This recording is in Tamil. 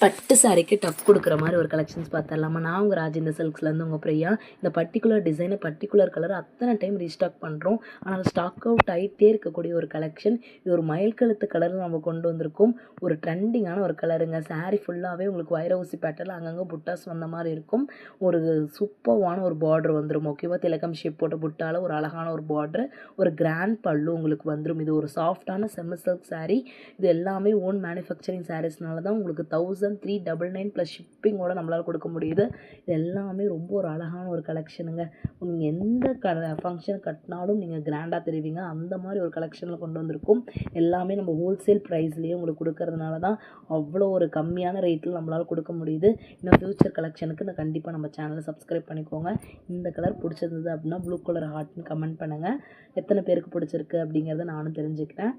பட்டு சாரிக்கு டஃப் கொடுக்குற மாதிரி ஒரு கலெக்ஷன்ஸ் பார்த்துடலாமா. நான் உங்கள் ராஜேந்திர சில்க்ஸ்லேருந்து உங்கள் பிரியா. இந்த பர்டிகுலர் டிசைனு பர்டிகுலர் கலர் அத்தனை டைம் ரீஸ்டாக் பண்ணுறோம். ஆனால் ஸ்டாக் அவுட் ஆகிட்டே இருக்கக்கூடிய ஒரு கலெக்ஷன். இது ஒரு மயில் கழுத்து கலரில் நம்ம கொண்டு வந்திருக்கோம். ஒரு ட்ரெண்டிங்கான ஒரு கலருங்க. சாரீ ஃபுல்லாகவே உங்களுக்கு வைர ஊசி பேட்டர்ல அங்கங்கே புட்டாஸ் வந்த மாதிரி இருக்கும். ஒரு சூப்பர்வான ஒரு பார்டர் வந்துடும். ஓகேவா, திலகம் ஷேப் போட்ட புட்டால் ஒரு அழகான ஒரு பார்டர், ஒரு கிராண்ட் பல்லு உங்களுக்கு வந்துடும். இது ஒரு சாஃப்டான செம்மி சில்க் சாரீ. இது எல்லாமே ஓன் மேனுஃபேக்சரிங் சாரீஸ்னால தான் உங்களுக்கு 1399 ப்ளஸ் ஷிப்பிங்கோடு நம்மளால் கொடுக்க முடியுது. இது எல்லாமே ரொம்ப ஒரு அழகான ஒரு கலெக்ஷனுங்க. நீங்கள் எந்த ஃபங்க்ஷன் கட்டினாலும் நீங்கள் கிராண்டாக தெரிவிங்க. அந்த மாதிரி ஒரு கலெக்ஷனில் கொண்டு வந்திருக்கும். எல்லாமே நம்ம ஹோல்சேல் ப்ரைஸ்லேயே உங்களுக்கு கொடுக்கறதுனால தான் அவ்வளோ ஒரு கம்மியான ரேட்டில் நம்மளால் கொடுக்க முடியுது. இன்னும் ஃப்யூச்சர் கலெக்ஷனுக்கு நான் கண்டிப்பாக நம்ம சேனலை சப்ஸ்கிரைப் பண்ணிக்கோங்க. இந்த கலர் பிடிச்சிருந்தது அப்படின்னா ப்ளூ கலர் ஹார்ட்னு கமெண்ட் பண்ணுங்கள். எத்தனை பேருக்கு பிடிச்சிருக்கு அப்படிங்கிறத நானும் தெரிஞ்சுக்கிறேன்.